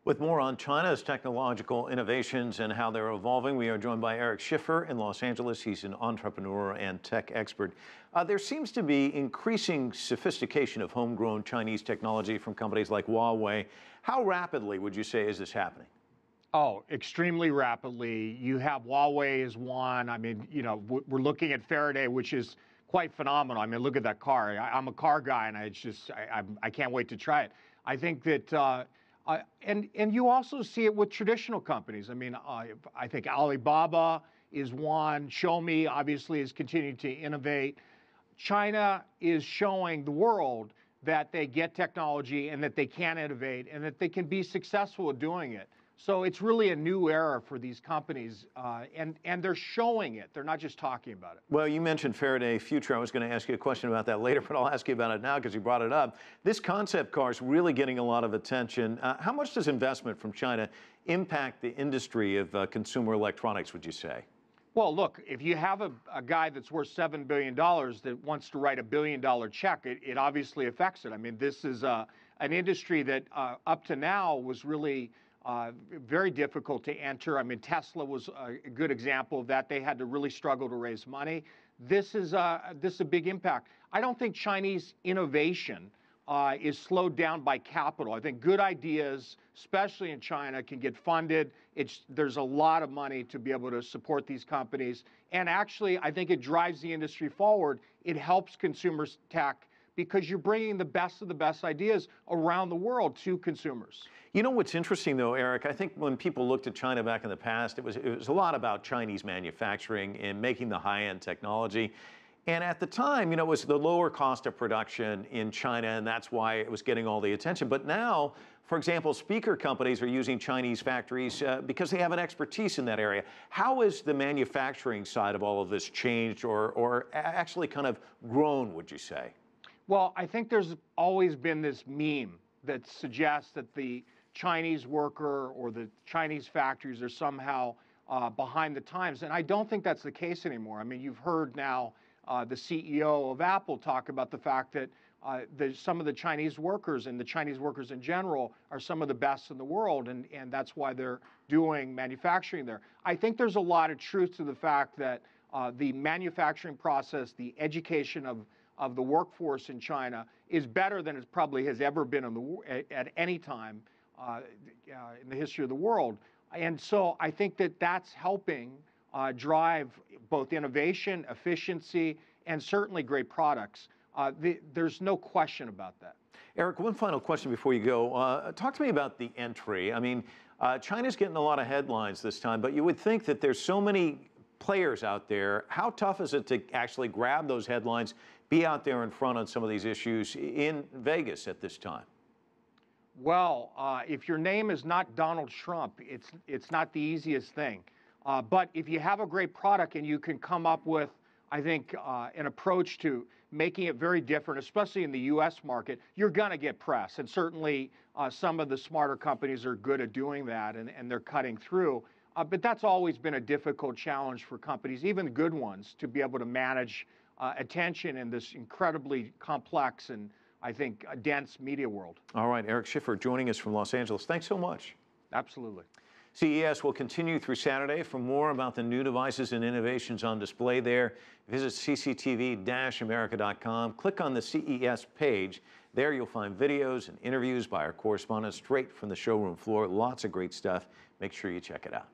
With more on China's technological innovations and how they're evolving, we are joined by Eric Schiffer in Los Angeles. He's an entrepreneur and tech expert. There seems to be increasing sophistication of homegrown Chinese technology from companies like Huawei. How rapidly would you say is this happening? Oh, extremely rapidly. You have Huawei as one. We're looking at Faraday, which is quite phenomenal. I mean, look at that car. I'm a car guy, and I can't wait to try it. I think that, and you also see it with traditional companies. I think Alibaba is one. Xiaomi obviously is continuing to innovate. China is showing the world that they get technology and that they can innovate and that they can be successful at doing it. So it's really a new era for these companies, and they're showing it. They're not just talking about it. Well, you mentioned Faraday Future. I was going to ask you a question about that later, but I'll ask you about it now because you brought it up. This concept car is really getting a lot of attention. How much does investment from China impact the industry of consumer electronics, would you say? Well, look, if you have a guy that's worth $7 billion that wants to write $1 billion check, it obviously affects it. I mean, this is an industry that up to now was really very difficult to enter. I mean, Tesla was a good example of that. They had to really struggle to raise money. This is a big impact. I don't think Chinese innovation is slowed down by capital. I think good ideas, especially in China, can get funded. There's a lot of money to be able to support these companies. And actually, I think it drives the industry forward. It helps consumers tech because you're bringing the best of the best ideas around the world to consumers. You know what's interesting, though, Eric? I think when people looked at China back in the past, it was a lot about Chinese manufacturing and making the high-end technology. And at the time, it was the lower cost of production in China, and that's why it was getting all the attention. But now, for example, speaker companies are using Chinese factories because they have an expertise in that area. How has the manufacturing side of all of this changed or actually kind of grown, would you say? Well, I think there's always been this meme that suggests that the Chinese worker or the Chinese factories are somehow behind the times. And I don't think that's the case anymore. I mean, you've heard now the CEO of Apple talk about the fact that some of the Chinese workers and the Chinese workers in general are some of the best in the world. And that's why they're doing manufacturing there. I think there's a lot of truth to the fact that the manufacturing process, the education of the workforce in China is better than it probably has ever been at any time in the history of the world. And so I think that that's helping drive both innovation, efficiency, and certainly great products. There's no question about that. Eric, one final question before you go. Talk to me about the entry. I mean, China's getting a lot of headlines this time, but you would think that there's so many players out there. How tough is it to actually grab those headlines, be out there in front on some of these issues in Vegas at this time? Well, if your name is not Donald Trump, it's not the easiest thing. But if you have a great product and you can come up with, I think, an approach to making it very different, especially in the U.S. market, you're going to get press. And certainly some of the smarter companies are good at doing that, and they're cutting through. But that's always been a difficult challenge for companies, even good ones, to be able to manage attention in this incredibly complex and, I think, a dense media world. All right, Eric Schiffer joining us from Los Angeles. Thanks so much. Absolutely. CES will continue through Saturday. For more about the new devices and innovations on display there, visit cctv-america.com. Click on the CES page. There you'll find videos and interviews by our correspondents straight from the showroom floor. Lots of great stuff. Make sure you check it out.